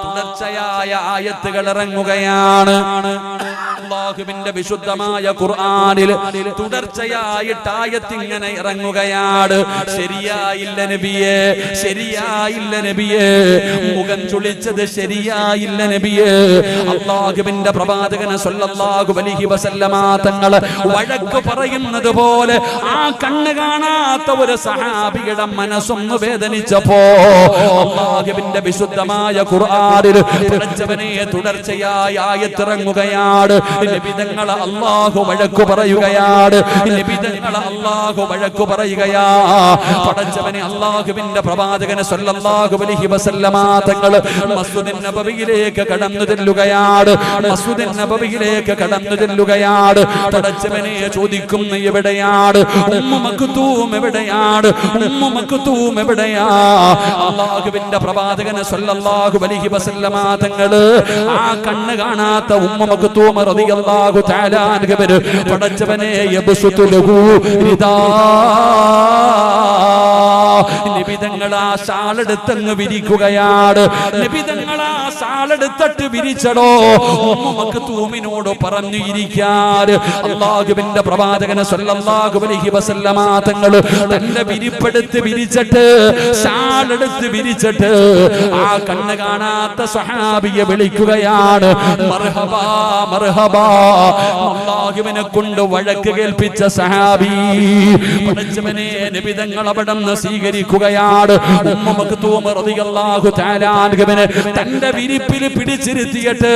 തുടർച്ചയായ ആയത്തുകൾ ഇറങ്ങുകയാണ്. അല്ലാഹുവിന്റെ വിശുദ്ധമായ ഖുർആനിൽ തുടർച്ചയായിട്ട് ആയത്ത് ഇങ്ങനെ ഇറങ്ങുകയാണ്. ശരിയായില്ല നബിയേ, ശരിയായില്ല നബിയേ, മുഖം ചുളിച്ചത് ശരിയായില്ല നബിയേ. അല്ലാഹുവിന്റെ പ്രവാചകൻ സല്ലല്ലാഹു അലൈഹി വസല്ലമ തങ്ങൾ വഴക്ക് പറയുന്നത് പോലെ ആ കണ്ണ് കാണാത്ത ഒരു സഹാബിയുടെ മനസ്സൊന്ന് വേദനിച്ചപ്പോ അല്ലാഹുവിന്റെ വിശുദ്ധമായ ഖുർആനിൽ പടച്ചവനെ തുടർച്ചയായ ആയത്ത് ഇറങ്ങുകയാണ്. നബിതങ്ങൾ അല്ലാഹു വഴക്കു പറയുകയാണ്. നബിതങ്ങൾ അല്ലാഹു വഴക്കു പറയുകയാ. പടച്ചവനെ, അല്ലാഹുവിന്റെ പ്രവാചകൻ സല്ലല്ലാഹു അലൈഹി വസല്ലമ തങ്ങൾ മസ്ജിദുൻ നബവിയിലേക്ക് കടന്നു ചെല്ലുകയാണ്. മസ്ജിദുൻ നബവിയിലേക്ക് കടന്നു ചെല്ലുകയാണ്. പടച്ചവനെ ചോദിക്കുന്നു, എവിടെയാണ് ഉമ്മു മക്തൂം? എവിടെയാണ് ഉമ്മു മക്തൂം? എവിടെയാ? അല്ലാഹുവിന്റെ പ്രവാചകൻ സല്ലല്ലാഹു അലൈഹി വസല്ലമ തങ്ങൾ ആ കണ്ണ് കാണാത്ത ഉമ്മു മക്തൂം റളിയല്ലാഹു തആല അൻഹു പടച്ചവനെ യബ്സുതു ലഹു റിദാ, നബിതങ്ങൾ ആ ഷാളെടുത്തങ്ങ് വിരിക്കുകയാണ്. നബിതങ്ങൾ ആ ഷാളെടുത്തിട്ട് വിരിച്ചടോ ഉമ്മു മക്തൂമിനോട് പറഞ്ഞു ഇരിക്കാൻ. അല്ലാഹുവിന്റെ പ്രവാചകൻ സല്ലല്ലാഹു അലൈഹി വസല്ലമ തങ്ങൾ തന്റെ വിരിപ്പെടുത്ത് വിരിച്ചിട്ട് ഷാളെടുത്ത് വിരിച്ചിട്ട് ആ കണ്ണ് കാണാത്ത സ്വഹാബിയെ വിളിക്കുകയാണ്. മർഹബാ മർഹബാ. അല്ലാഹുവിനെ കൊണ്ട് വഴക്ക് കേൾപ്പിച്ച സഹാബി പടച്ചവനെ നബിതങ്ങൾ അവിടുന്ന് സ്വീകരിക്കുകയാണ്. ഉമ്മു മക്തൂം റളിയല്ലാഹു തആല അൻഹുവിനെ തന്റെ വിരിപ്പിൽ പിടിച്ചിരുത്തിയിട്ട്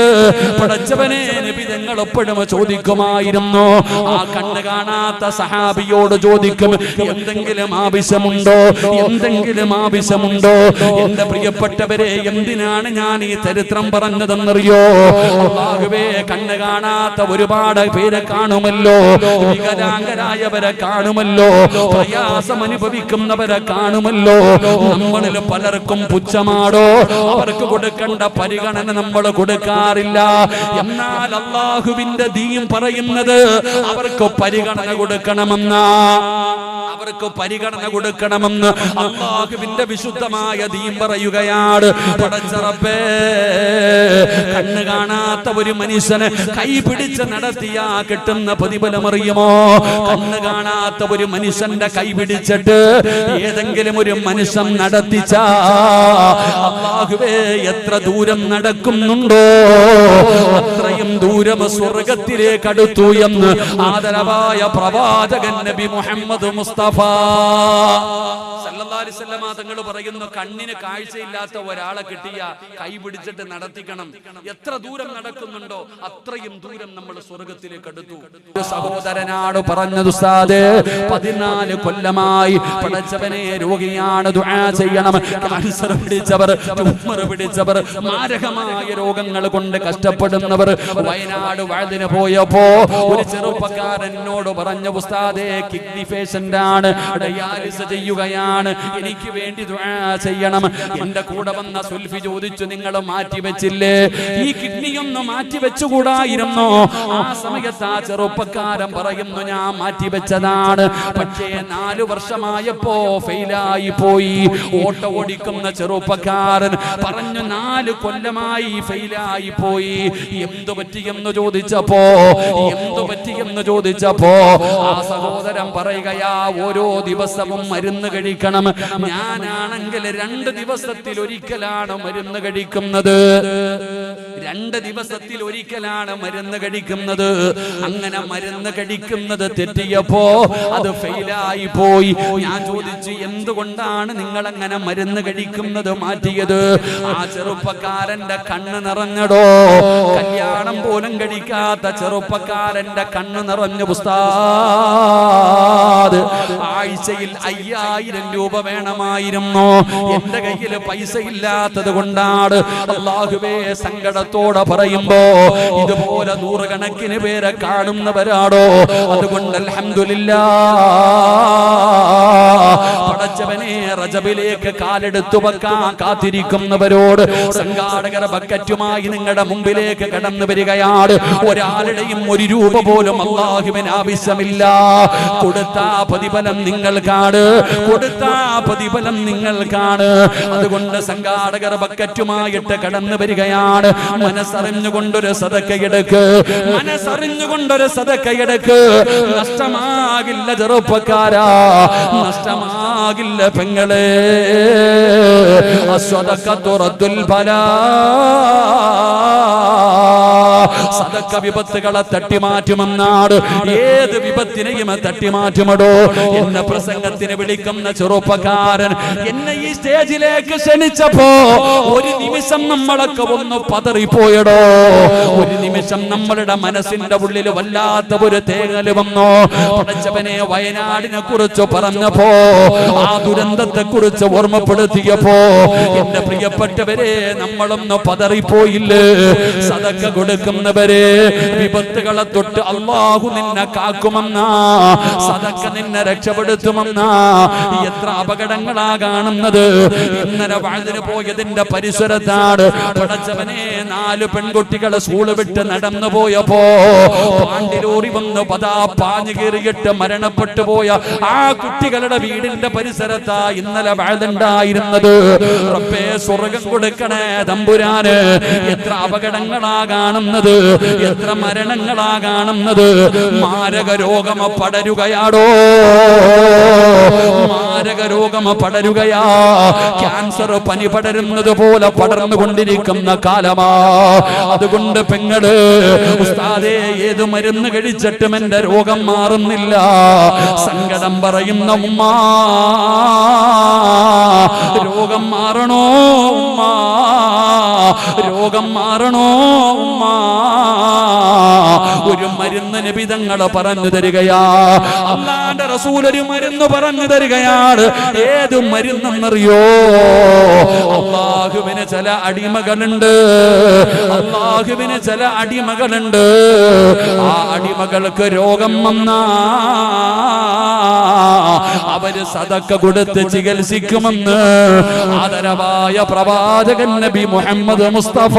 പടച്ചവനെ നബിതങ്ങൾ എപ്പോഴും ചോദിക്കുമായിരുന്നു, ആ കണ്ണ് കാണാത്ത സഹാബിയോട് ചോദിക്കും, എന്തെങ്കിലും ആവശ്യമുണ്ടോ? എന്തെങ്കിലും ആവശ്യമുണ്ടോ? എന്റെ പ്രിയപ്പെട്ടവരെ, എന്തിനാണ് ഞാൻ ഈ ചരിത്രം പറഞ്ഞതെന്നറിയോ? അല്ലാഹുവേ, കണ്ണ് കാണാത്ത ഒരുപാട് പേരെ കാണുമല്ലോ, വികലാംഗരായവരെ കാണുമല്ലോ, പ്രയാസം അനുഭവിക്കുന്നവരെ കാണുമല്ലോ. നമ്മളിൽ പലർക്കും പുച്ഛമാടോ, അവർക്ക് കൊടുക്കേണ്ട പരിഗണന നമ്മൾ കൊടുക്കാറില്ല. എന്നാൽ അല്ലാഹുവിന്റെ ദീൻ പറയുന്നത് അവർക്ക് പരിഗണന കൊടുക്കണമെന്നാ. അവർക്ക് പരിഗണന കൊടുക്കണമെന്ന് അല്ലാഹുവിന്റെ വിശുദ്ധമായ ദീൻ പറയുകയാണ്. പടച്ച റബ്ബേ, കണ്ണ് കാണാത്ത ഒരു മനുഷ്യനെ കൈ പിടിച്ച് നടത്തിയാ കിട്ടുന്ന പ്രതിഫലം അറിയുമോ? കണ്ണ് കാണാത്ത ഒരു മനുഷ്യന്റെ കൈ പിടിച്ചിട്ട് ഏതെങ്കിലും ഒരു മനുഷ്യൻ നടത്തിച്ചാ അല്ലാഹുവേ എത്ര ദൂരം നടക്കുന്നുണ്ടോ അത്രയും ദൂരം സ്വർഗത്തിലേക്ക് അടുത്തു എന്ന് ആദരവായ പ്രവാചകൻ നബി മുഹമ്മദ് മുസ്തഫ സല്ലല്ലാഹു അലൈഹി വസല്ലം തങ്ങൾ പറയുന്നു, കണ്ണിന് കാഴ്ചയില്ലാത്ത ഒരാളെ കിട്ടിയ കൈ പിടിച്ചിട്ട് നടത്തിക്കണം. എത്ര ദൂരം നടക്കുന്നുണ്ടോ അത്രയും ദൂരം നമ്മൾ സ്വർഗത്തിലേക്ക് അടുത്തു. സഹോദരനാണ് പറഞ്ഞത്, ഉസ്താദേ 14 കൊല്ലമായി പടച്ചവനെ രോഗിയാണ്, ദുആ ചെയ്യണം. ക്യാൻസർ പിടിച്ചവർ, ട്യൂമർ പിടിച്ചവർ, മാരകമായ രോഗങ്ങൾ കൊണ്ട് കഷ്ടപ്പെടുന്നവർ. വയനാട് വഅദിന് പോയപ്പോ ഒരു ചെറുപ്പക്കാരൻ എന്നോട് പറഞ്ഞു, ഉസ്താദേ കിഡ്നി പേഷ്യന്റ് ആണ്, ഡയാലിസിസ് ചെയ്യുകയാണ്, എനിക്ക് വേണ്ടി ദുആ ചെയ്യണം. എന്റെ കൂടെ വന്ന സുൽഫി ചോദിച്ചു, നിങ്ങൾ മാറ്റി വെച്ചില്ലേ? ഈ കിഡ്നി ഒന്ന് മാറ്റി വെച്ചുകൂടായിരുന്നോ? ആ സമയത്ത് ആ ചെറുപ്പക്കാരൻ പറയുന്നു, ഞാൻ മാറ്റി വെച്ചതാണ്, പക്ഷേ 4 വർഷമായപ്പോ ഫെയിലായി പോയി. ഓട്ടോ ഓടിക്കുന്ന ചെറുപ്പക്കാരൻ പറഞ്ഞു, 4 കൊല്ലമായി ഫെയിലായി പോയി. എന്തു പറ്റിയെന്ന് ചോദിച്ചപ്പോ ആ സഹോദരൻ പറയുകയാ, ഓരോ ദിവസവും മരുന്ന് കഴിക്കണം. ഞാനാണെങ്കിൽ 2 ദിവസത്തിൽ ഒരിക്കലാണ് മരുന്ന് കഴിക്കുന്നത്. 2 ദിവസത്തിൽ ഒരിക്കലാണ് മരുന്ന് കഴിക്കുന്നത്. അങ്ങനെ മരുന്ന് കഴിക്കുന്നത് തെറ്റിയപ്പോ അത് ഫെയിലായി പോയി. ഞാൻ ചോദിച്ചു, എന്തുകൊണ്ടാണ് നിങ്ങൾ അങ്ങനെ മരുന്ന് കഴിക്കുന്നത് മാറ്റിയത്? ആ ചെറുപ്പക്കാരന്റെ കണ്ണ് നിറഞ്ഞടോ. കല്യാണം പോലും കഴിക്കാത്ത ചെറുപ്പക്കാരന്റെ കണ്ണ് നിറഞ്ഞു. ഉസ്താദ്, ആഴ്ചയിൽ 5000 രൂപ വേണമായിരുന്നു, എന്റെ കയ്യിൽ പൈസ ഇല്ലാത്തത് കൊണ്ടാണ്. അല്ലാഹുവേ, സങ്കടത്തോടെ പറയുമ്പോ ഇതുപോലെ 100 കണക്കിന് പേരെ കാണുന്നവരാണോ? അതുകൊണ്ട് അൽഹംദുലില്ലാഹ്, പടച്ചവനെ റജബിലേക്ക് കാലെടുത്തു വെക്കാൻ കാത്തിരിക്കുന്നവരോട് സംഘാടകർ ബക്കറ്റുമായി നിങ്ങളുടെ മുമ്പിലേക്ക് കടന്നു വരികയാണ്. ഒരാളുടെയും 1 രൂപ പോലും അല്ലാഹുവിന് ആവശ്യമില്ല. കൊടുത്താ പ്രതിഫലം നിങ്ങൾക്കാണ്, അതുകൊണ്ട് സംഘാടകർ ബക്കറ്റുമായിട്ട് കടന്നു വരികയാണ്. മനസ്സറിഞ്ഞുകൊണ്ടൊരു സദക്കയെടുക്ക്. നഷ്ടമാകില്ല ചെറുപ്പക്കാരാ, നഷ്ടമാകില്ല പെങ്ങളെ. അസ്സദഖത്തു റദ്ദുൽ ബലാ, സദക്ക വിപത്തുകളെ തട്ടിമാറ്റുമെന്നാണ്. ഏത് വിപത്തിനെയും തട്ടിമാറ്റുമടോ. എന്നെ പ്രസംഗത്തിന് വിളിക്കുന്ന ചെറുപ്പക്കാരൻ എന്നെ ഈ സ്റ്റേജിലേക്ക് ക്ഷണിച്ചപ്പോ ഒരു നിമിഷം നമ്മളൊക്കെ ഒന്ന് പതറിപ്പോയടോ. ഒരു നിമിഷം നമ്മളുടെ മനസ്സിന്റെ ഉള്ളിൽ വല്ലാത്ത ഒരു തേങ്ങല് വന്നോ. പടച്ചവനെ, വയനാടിനെ കുറിച്ച് പറഞ്ഞപ്പോ, ആ ദുരന്തത്തെ കുറിച്ച് ഓർമ്മപ്പെടുത്തിയപ്പോ എന്റെ പ്രിയപ്പെട്ടവരെ, നമ്മളൊന്ന് പതറിപ്പോയില്ലേ? സദക്ക കൊടുക്കുന്നവരെ, വിപത്തുകളെ തൊട്ട് അല്ലാഹു നിന്നെ കാക്കുമെന്നാ, സദക്ക നിന്നെ രക്ഷപ്പെടുത്തുമെന്നാ. എത്ര അപകടങ്ങളാ കാണുന്നത്. ഇന്നലെ വഅദിന് പോയതിന്റെ പരിസരത്താണ് പടച്ചവനെ 4 പെൺകുട്ടികൾ സ്കൂള് വിട്ട് നടന്നു പോയപ്പോ പാണ്ടിലോറി വന്ന് പാഞ്ഞു കയറിയിട്ട് മരണപ്പെട്ടു പോയ ആ കുട്ടികളുടെ വീടിന്റെ പരിസരത്താ ഇന്നലെ വഅദുണ്ടായിരുന്നത്. റബ്ബേ, സ്വർഗ്ഗം കൊടുക്കണേ തമ്പുരാന്. എത്ര അപകടങ്ങളാ കാണുന്നത്, എത്ര മരണങ്ങളാ കാണുന്നത്. മാരക രോഗം പടരുകയാടോ, മാരക രോഗം പടരുകയാ. ക്യാൻസർ പനി പടരുന്നത് പോലെ പടർന്നുകൊണ്ടിരിക്കുന്ന കാലമാ. അതുകൊണ്ട് പെങ്ങള്, ഉസ്താദേ, ഏത് മരുന്ന് കഴിച്ചിട്ടും എന്റെ രോഗം മാറുന്നില്ല. സങ്കടം പറയുന്ന ഉമ്മ, രോഗം മാറണോ ഉമ്മ, രോഗം മാറണോ ഉമ്മ? ഒരു മരുന്ന് നബി തങ്ങൾ പറഞ്ഞു തരികയാ. അല്ലാഹുവിന്റെ റസൂൽ ഒരു മരുന്ന് പറഞ്ഞു തരികയാണ്. ഏത് മരുന്നെന്നറിയോ? അല്ലാഹു അല്ലാഹുവിന് ചില അടിമകളുണ്ട്, അല്ലാഹുവിന് ചില അടിമകളുണ്ട്. ആ അടിമകൾക്ക് രോഗം വന്നാ അവര് സദക്ക കൊടുത്ത് ചികിത്സിക്കുമെന്ന് ആദരവായ പ്രവാചകൻ നബി മുഹമ്മദ് മുസ്തഫ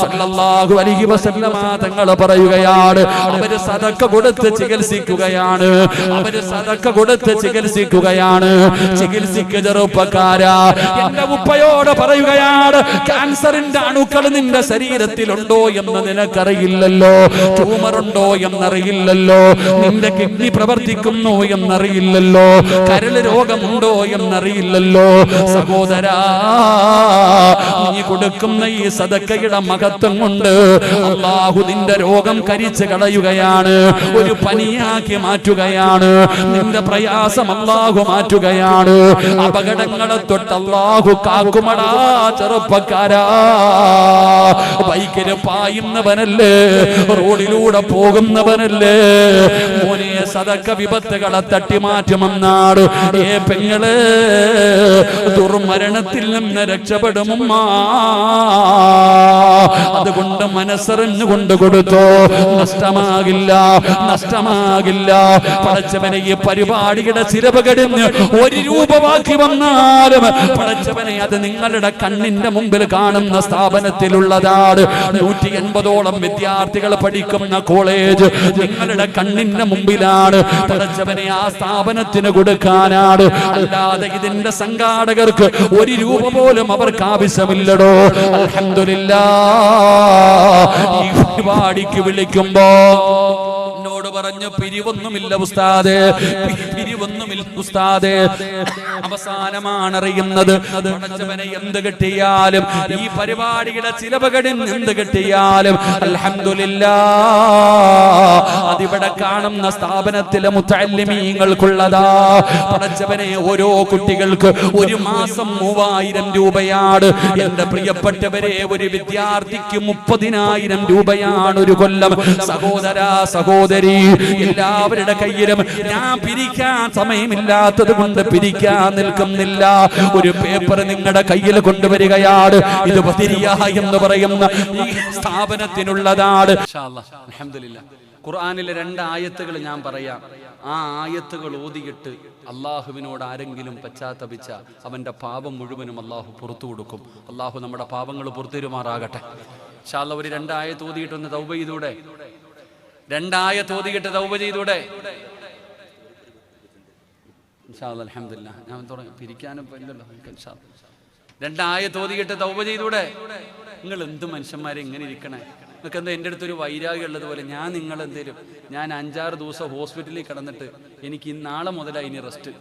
സല്ലല്ലാഹു അലൈഹി വസല്ലമ തങ്ങൾ പറയുകയാണ്, അവര് സദക്ക കൊടുത്ത് ചികിത്സിക്കുകയാണ്, അവര് സദക്ക കൊടുത്ത് ചികിത്സിക്കുകയാണ്. ചികിത്സിക്ക് ചെറുപ്പക്കാരാ, എന്റെ ഉപ്പയോട് പറയുകയാണ്, ക്യാൻസറിന്റെ അണുക്കൾ നിന്റെ ശരീരത്തിലുണ്ടോ എന്ന് നിനക്കറിയില്ലല്ലോ, ട്യൂമറുണ്ടോ എന്നറിയില്ലല്ലോ, നിന്റെ കിഡ്നി പ്രവർത്തിക്കുന്നു എന്നറിയില്ലല്ലോ, കരൾ രോഗമുണ്ടോ എന്നറിയില്ലല്ലോ. സഹോദരാ, നീ കൊടുക്കുന്ന ഈ സദക്കയുടെ മഹത്വം കൊണ്ട് അല്ലാഹു നിന്റെ രോഗം കരിച്ചു കളയുകയാണ്, ഒരു പനിയാക്കി മാറ്റുകയാണ്, നിന്റെ പ്രയാസം അല്ലാഹു മാറ്റുകയാണ്. അപകടങ്ങളെ തൊട്ട് അല്ലാഹു കാക്കുമടാ ചെറുപ്പക്കാരാ. ബൈക്കിന് പായുന്നവനല്ലേ, റോഡിലൂടെ പോകുന്നവനല്ലേ, മോനെ സദക്ക വിപത്തുകളെ തട്ടിമാറ്റുമെന്നാണ്. ഏ പെങ്ങള്, ദുർമരണത്തിൽ നിന്ന് രക്ഷപ്പെടുമുമ്മ. അതുകൊണ്ട് മനസ്സറിഞ്ഞുകൊണ്ട് കൊടുത്തോ, നഷ്ടമാകില്ല, നഷ്ടമാകില്ല. പടച്ചവനെ, ഈ പരിപാടിയുടെ ചിലവ് കടിഞ്ഞ് ഒരു രൂപ ബാക്കി വന്നാലും പടച്ചവനെ, അത് നിങ്ങളുടെ കണ്ണിന്റെ മുമ്പിൽ കാണുന്ന സ്ഥാപനത്തിലുള്ളതാണ്. 180ഓളം വിദ്യാർത്ഥികൾ പഠിക്കുന്ന കോളേജ് നിങ്ങളുടെ കണ്ണിന്റെ മുമ്പിലാണ്. പടച്ചവനെ, ആ സ്ഥാപനത്തിന് കൊടുക്കാനാണ്. അല്ലാതെ ഇതിന്റെ സംഘാടകർക്ക് ഒരു രൂപ പോലും അവർക്ക് ആവശ്യമില്ലടോ. അൽഹംദുലില്ലാഹ്, ഈ പരിപാടിക്ക് വിളിക്കുമ്പോ എന്നോട് പറഞ്ഞു, പിരിവൊന്നുമില്ല ഉസ്താദേ, പിരിവൊന്നുമില്ല ഉസ്താദേ. അവസാനമാണ് അറിയുന്നത്, പടച്ചവനെ എന്ത് കിട്ടിയാലും, ഈ പരിപാടിയുടെ ചിലവ് കടിഞ്ഞ് എന്ത് കിട്ടിയാലും അൽഹംദുലില്ലാഹ് അതിവിടെ കാണുന്ന സ്ഥാപനത്തിലെ മുത്തഅല്ലിമീങ്ങൾക്കുള്ളതാ. പടച്ചവനെ, ഓരോ കുട്ടികൾക്ക് ഒരു മാസം 3000 രൂപയാണ്. എന്റെ പ്രിയപ്പെട്ടവരെ, ഒരു വിദ്യാർത്ഥിക്ക് 30,000 രൂപയാണ് ഒരു കൊല്ലം. സഹോദരാ, സഹോദരി, എല്ലാവരുടെ കയ്യിലും ഞാൻ പിരിക്കാൻ സമയമില്ലാത്തത് കൊണ്ട് പിരിക്കാൻ നിൽക്കുന്നില്ല. ഒരു പേപ്പർ നിങ്ങളുടെ കയ്യിൽ കൊണ്ടുവരികയാണ്. ഇത് ബദരിയ എന്ന് പറയുന്ന ഈ സ്ഥാപനത്തിനുള്ളതാണ്. അൽഹംദുലില്ലാഹ്, ഖുർആനിലെ 2 ആയത്തുകൾ ഞാൻ പറയാം. ആ ആയത്തുകൾ ഓതിയിട്ട് അള്ളാഹുവിനോട് ആരെങ്കിലും പശ്ചാത്തപിച്ച അവന്റെ പാപം മുഴുവനും അള്ളാഹു പുറത്തു കൊടുക്കും. അള്ളാഹു നമ്മുടെ പാപങ്ങൾ പുറത്തുമാറാകട്ടെ. ഇൻഷാ അല്ലാഹ്, ഒരു 2 ആയത്ത് ഓതിയിട്ടൊന്ന് തൗബ ചെയ്തൂടെ? 2 ആയത്ത് ഓതിയിട്ട് തൗബ ചെയ്തൂടെ? ഇൻഷാ അല്ലാഹ്, അൽഹംദുലില്ലാഹ്. ഞാൻ പിരിക്കാനും ഇല്ലല്ലോ. ഇൻഷാ അല്ലാഹ് 2 ആയത്ത് ഓതിയിട്ട് തൗബ ചെയ്തൂടെ? നിങ്ങൾ എന്ത് മനുഷ്യന്മാരെ ഇങ്ങനെ ഇരിക്കണേ? നിങ്ങൾക്ക് എന്താ എൻ്റെ അടുത്തൊരു വൈരാഗ്യം ഉള്ളതുപോലെ? ഞാൻ നിങ്ങളെന്തേലും, ഞാൻ 5-6 ദിവസം ഹോസ്പിറ്റലിൽ കിടന്നിട്ട് എനിക്ക് നാളെ മുതലായി ഇനി റെസ്റ്റ്.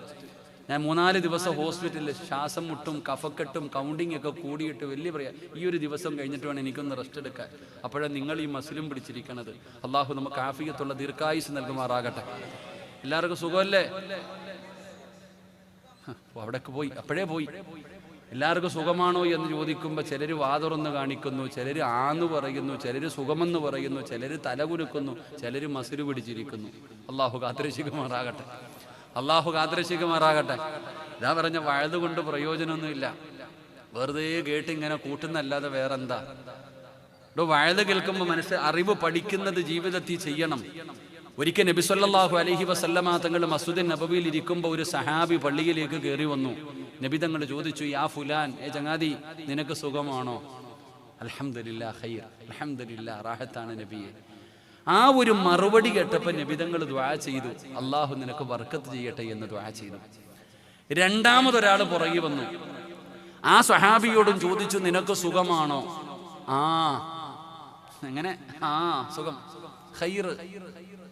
ഞാൻ 3-4 ദിവസം ഹോസ്പിറ്റലിൽ ശ്വാസം മുട്ടും കഫക്കെട്ടും കൗണ്ടിങ് ഒക്കെ കൂടിയിട്ട് വലിയ പറയാം. ഈ ഒരു ദിവസം കഴിഞ്ഞിട്ട് വേണം എനിക്കൊന്ന് റെസ്റ്റ് എടുക്കാൻ. അപ്പോഴാണ് നിങ്ങൾ ഈ മസ്ലിം പിടിച്ചിരിക്കണത്. അള്ളാഹു നമുക്ക് ആഫിയത്തുള്ള ദീർഘായുസ് നൽകുമാറാകട്ടെ. എല്ലാവർക്കും സുഖമല്ലേ? അവിടേക്ക് പോയി, അപ്പോഴേ പോയി. എല്ലാവർക്കും സുഖമാണോ എന്ന് ചോദിക്കുമ്പോൾ ചിലർ വാതുറന്ന് കാണിക്കുന്നു, ചിലർ ആന്ന് പറയുന്നു, ചിലർ സുഖമെന്ന് പറയുന്നു, ചിലർ തലകുലുക്കുന്നു, ചിലർ മസില് പിടിച്ചിരിക്കുന്നു. അള്ളാഹു കാത്തിരക്ഷിക്കുമാറാകട്ടെ, അള്ളാഹു കാത്തിരക്ഷിക്കുമാറാകട്ടെ. ഇതാ പറഞ്ഞ വഴുത് കൊണ്ട് പ്രയോജനമൊന്നുമില്ല, വെറുതെ കേട്ടിങ്ങനെ കൂട്ടുന്നല്ലാതെ വേറെന്താ. വഴുത് കേൾക്കുമ്പോൾ അറിവ് പഠിക്കുന്നത് ജീവിതത്തിൽ ചെയ്യണം. ഒരിക്കൽ നബി സല്ലല്ലാഹു അലൈഹി വസല്ലമ തങ്ങൾ മസ്ജിദുൻ നബവിയിൽ ഇരിക്കുമ്പോൾ ഒരു സഹാബി പള്ളിയിലേക്ക് കയറി വന്നു. നബി തങ്ങൾ ചോദിച്ചു, യാ ഫുലാൻ, ചങ്ങാതി, നിനക്ക് സുഖമാണോ? അൽഹംദുലില്ലാഹ് ഖൈർ, അൽഹംദുലില്ലാഹ് റാഹത്താണ് നബിയെ. ആ ഒരു മറുപടി കേട്ടപ്പോൾ നബി തങ്ങൾ ദുആ ചെയ്തു, അല്ലാഹു നിനക്ക് ബർക്കത്ത് ചെയ്യട്ടെ എന്ന് ദുആ ചെയ്തു. രണ്ടാമതൊരാൾ പുറകെ വന്നു. ആ സ്വഹാബിയോടും ചോദിച്ചു, നിനക്ക് സുഖമാണോ? ആ, എങ്ങനെ? ആ, സുഖം, ഖൈർ,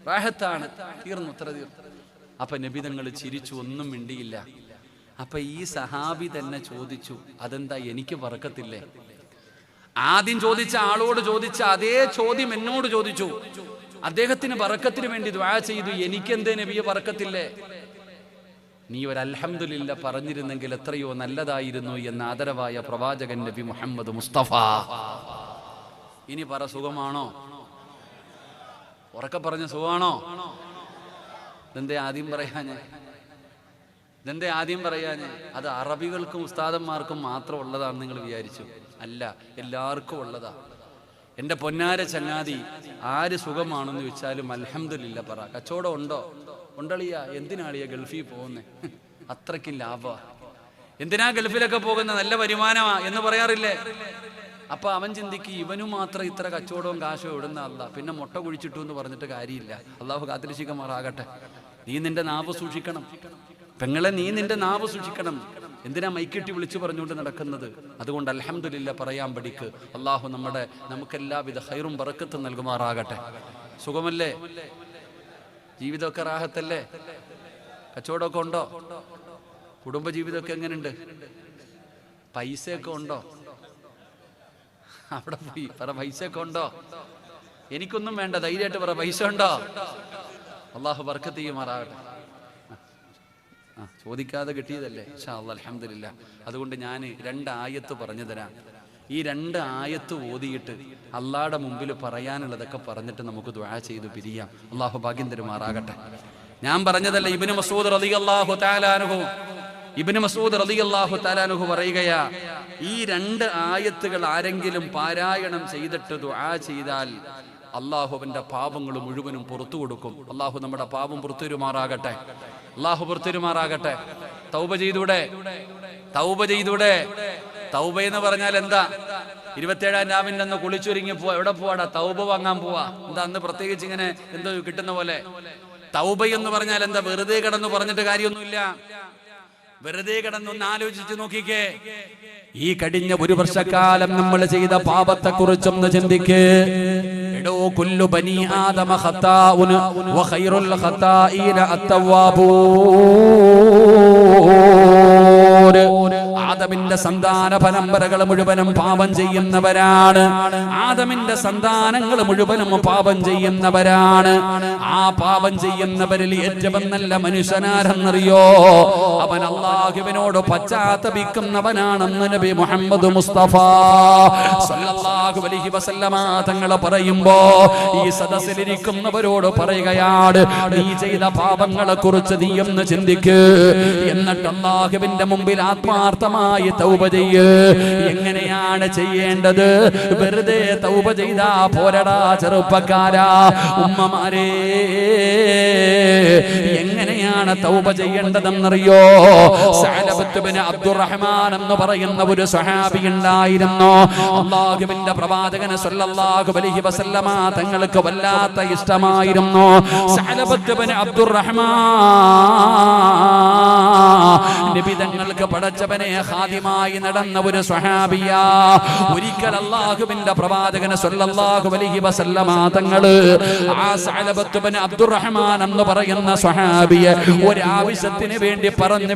റാഹത്താണ്, തീർന്നു, ഇത്ര തീർന്നു. അപ്പൊ നബി തങ്ങൾ ചിരിച്ചു, ഒന്നും മിണ്ടിയില്ല. അപ്പൊ ഈ സഹാബി തന്നെ ചോദിച്ചു, അതെന്താ എനിക്ക് ബർക്കത്തില്ലേ? ആദ്യം ചോദിച്ച ആളോട് ചോദിച്ച അതേ ചോദ്യം എന്നോട് ചോദിച്ചു. അദ്ദേഹത്തിന് ബർക്കത്തിന് വേണ്ടി ദുആ ചെയ്തു, എനിക്കെന്തേ നബിയെ ബർക്കത്തില്ലേ? നീ ഒരു അൽഹംദുലില്ലാ പറഞ്ഞിരുന്നെങ്കിൽ എത്രയോ നല്ലതായിരുന്നു എന്ന് ആദരവായ പ്രവാചകൻ നബി മുഹമ്മദ് മുസ്തഫ. ഇനി പറ, സുഖമാണോ? ഉറക്കെ പറഞ്ഞ സുഖമാണോ? എന്തേ ആദ്യം പറയാ? ഇതെന്തേ ആദ്യം പറയാൻ? അത് അറബികൾക്കും ഉസ്താദന്മാർക്കും മാത്രം ഉള്ളതാണെന്ന് നിങ്ങൾ വിചാരിച്ചു? അല്ല, എല്ലാവർക്കും ഉള്ളതാ. എൻ്റെ പൊന്നാര ചങ്ങാതി, ആര് സുഖമാണെന്ന് ചോദിച്ചാലും അൽഹംദുലില്ലാ പറ. കച്ചവടം ഉണ്ടോ? ഉണ്ടളിയാ. എന്തിനാളിയാ ഗൾഫിൽ പോകുന്നേ? അത്രയ്ക്കും ലാഭമാ. എന്തിനാ ഗൾഫിലൊക്കെ പോകുന്ന? നല്ല വരുമാനമാ എന്ന് പറയാറില്ലേ? അപ്പൊ അവൻ ചിന്തിക്കും, ഇവനും മാത്രം ഇത്ര കച്ചവടവും കാശോ ഇടുന്ന അല്ല, പിന്നെ മുട്ട കുഴിച്ചിട്ടു എന്ന് പറഞ്ഞിട്ട് കാര്യമില്ല. അള്ളാഹു കാത്തിരക്ഷിക്കുമാറാകട്ടെ. നീ നിന്റെ നാവ് സൂക്ഷിക്കണം പെങ്ങളെ, നീ നിന്റെ നാവ് സൂക്ഷിക്കണം. എന്തിനാ മൈക്കിട്ടി വിളിച്ചു പറഞ്ഞുകൊണ്ട് നടക്കുന്നത്? അതുകൊണ്ട് അൽഹംദുലില്ലാ പറയാൻ പഠിക്ക്. അള്ളാഹു നമുക്കെല്ലാവിധ ഖൈറും ബറക്കത്തും നൽകുമാറാകട്ടെ. സുഖമല്ലേ? ജീവിതമൊക്കെ റാഹത്തല്ലേ? കച്ചവടമൊക്കെ ഉണ്ടോ? കുടുംബജീവിതമൊക്കെ എങ്ങനെയുണ്ട്? പൈസയൊക്കെ ഉണ്ടോ? അവിടെ പോയി പറ, പൈസയൊക്കെ ഉണ്ടോ? എനിക്കൊന്നും വേണ്ട, ധൈര്യമായിട്ട് പറ, പൈസ ഉണ്ടോ? അള്ളാഹു ബർക്കത്ത് ചെയ്യുമാറാകട്ടെ. ചോദിക്കാതെ കിട്ടിയതല്ലേ? ഇൻഷാ അല്ലാഹ് അൽഹംദുലില്ലാ. അതുകൊണ്ട് ഞാൻ 2 ആയത്ത് പറഞ്ഞു തരാം. ഈ 2 ആയത്ത് ഓതിയിട്ട് അള്ളാഹുടെ മുമ്പിൽ പറയാനുള്ളതൊക്കെ പറഞ്ഞിട്ട് നമുക്ക് ദുആ ചെയ്ത് പിരിയാം. അള്ളാഹു ഭാഗ്യം തരുമാറാകട്ടെ. ഞാൻ പറഞ്ഞതല്ല, ഇബ്നു മസ്ഊദ് റളിയല്ലാഹു തആല അൻഹു പറയുകയാ, ഈ 2 ആയത്തുകൾ ആരെങ്കിലും പാരായണം ചെയ്തിട്ട് ദുആ ചെയ്താൽ അള്ളാഹുവിന്റെ പാപങ്ങൾ മുഴുവനും പുറത്തു കൊടുക്കും. അള്ളാഹു നമ്മുടെ പാപം പുറത്തുമാറാകട്ടെ. അള്ളാഹു പുറത്തുമാറാകട്ടെ. തൗബ ചെയ്തൂടെ? തൗബ എന്ന് പറഞ്ഞാൽ എന്താ? 27-ാം രാവിന്റെ അന്ന് കുളിച്ചൊരുങ്ങി പോവാ. എവിടെ പോവാടാ? തൗബ വാങ്ങാൻ പോവാ. എന്താ അന്ന് പ്രത്യേകിച്ച് ഇങ്ങനെ എന്തോ കിട്ടുന്ന പോലെ? തൗബ എന്ന് പറഞ്ഞാൽ എന്താ? വെറുതെ കിടന്നു പറഞ്ഞിട്ട് കാര്യമൊന്നുമില്ല. വെറുതെ കിടന്നൊന്ന് ആലോചിച്ച് നോക്കിക്കേ. ഈ കഴിഞ്ഞ 1 വർഷക്കാലം നമ്മൾ ചെയ്ത പാപത്തെ കുറിച്ചൊന്ന് ചിന്തിക്ക്. എടോ, കുല്ലു ബനി ആദമ ഖത്താഉൻ വ ഖൈറുൽ ഖത്താഈന അത്തവ്വാബൂൻ. ആദമിന്റെ സന്താന പരമ്പരകൾ മുഴുവനും പാപം ചെയ്യുന്നവരാണ്. ആദമിന്റെ സന്താനങ്ങൾ മുഴുവനും പാപം ചെയ്യുന്നവരാണ്. ആ പാപം ചെയ്യുന്നവരിൽ ഏറ്റവും നല്ല മനുഷ്യനാരെന്നറിയോ? അവൻ അല്ലാഹുവിനോട് പശ്ചാത്തപിക്കുന്നവനാണെന്ന് നബി മുഹമ്മദ് മുസ്തഫ സല്ലല്ലാഹു അലൈഹി വസല്ലമ തങ്ങൾ പറയുമ്പോ ഈ സദസ്സിലിരിക്കുന്നവരോട് പറയുകയാണ്, നീ ചെയ്ത പാപങ്ങളെ കുറിച്ച് നീ ഒന്ന് ചിന്തിക്ക്. എന്നിട്ട് അല്ലാഹുവിന്റെ മുമ്പിൽ ആത്മാർത്ഥമായി തൗബ ചെയ്യ്. എങ്ങനെയാണ് ചെയ്യേണ്ടത്? വെറുതെ തൗബ ചെയ്താ പോരടാ ചെറുപ്പക്കാരാ, ഉമ്മമാരേ. എങ്ങനെയാണ് തൗബ ചെയ്യേണ്ടതെന്നറിയോ? സഅലബത്ത് ബിൻ അബ്ദുറഹ്മാൻ എന്ന് പറയുന്ന ഒരു സ്വഹാബി ഉണ്ടായിരുന്നു. അല്ലാഹുവിന്റെ പ്രവാചകൻ സല്ലല്ലാഹു അലൈഹി വസല്ലമ തങ്ങൾക്ക് വല്ലാത്ത ഇഷ്ടമായിരുന്നു. സഅലബത്ത് ബിൻ അബ്ദുറഹ്മാൻ നബി തങ്ങൾക്ക് പടച്ചവനെ ഖാദിമായി നടന്ന ഒരു സ്വഹാബിയാ. ഒരിക്കൽ അല്ലാഹുവിന്റെ പ്രവാചകൻ സല്ലല്ലാഹു അലൈഹി വസല്ലമ തങ്ങള് ആ സഅലബത്ത് ബിൻ അബ്ദുറഹ്മാൻ എന്ന് പറയുന്ന സ്വഹാബിയെ ഒരാവശ്യത്തിന് വേണ്ടി പറഞ്ഞു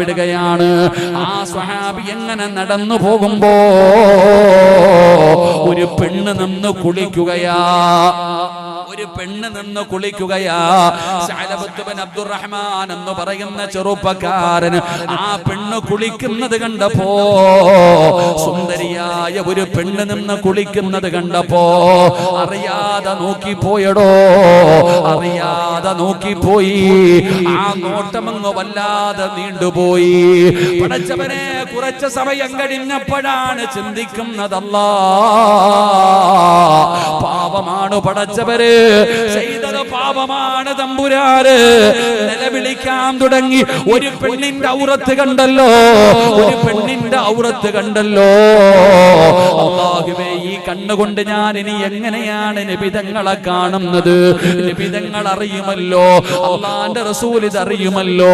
വിടുകയാണ്. ആ സ്വഹാബി എങ്ങനെ നടന്നു പോകുമ്പോ ഒരു പെണ്ണ് നിന്ന് കുളിക്കുകയാ. സഅലബത്ത് ബിൻ അബ്ദുറഹ്മാൻ എന്ന് പറയുന്ന ചെറുപ്പക്കാരൻ ആ പെണ്ണ് കുളിക്കുന്നത് കണ്ടപ്പോ, സുന്ദരിയായ ഒരു പെണ്ണ് നിന്ന് കുളിക്കുന്നത് കണ്ടപ്പോ അറിയാതെ നോക്കിപ്പോയി. ആ നോട്ടമങ്ങ് വല്ലാതെ നീണ്ടുപോയി. പടച്ചവനെ, കുറച്ച് സമയം കഴിഞ്ഞപ്പോഴാണ് ചിന്തിക്കുന്നതല്ലാ, പാപമാണ് പടച്ചവര് ചെയ്തത്, പാപമാണ് തമ്പുരാന്. നിലവിളിക്കാൻ തുടങ്ങി. ഒരു പെണ്ണിന്റെ ഔറത്ത് കണ്ടല്ലോ. അല്ലാഹുവേ, ഈ കണ്ണുകൊണ്ട് ഞാൻ ഇനി എങ്ങനെയാണ് നബിതങ്ങളെ കാണുന്നത്? നബിതങ്ങൾ അറിയുമല്ലോ, അല്ലാഹുവിന്റെ റസൂൽ ഇതറിയുമല്ലോ.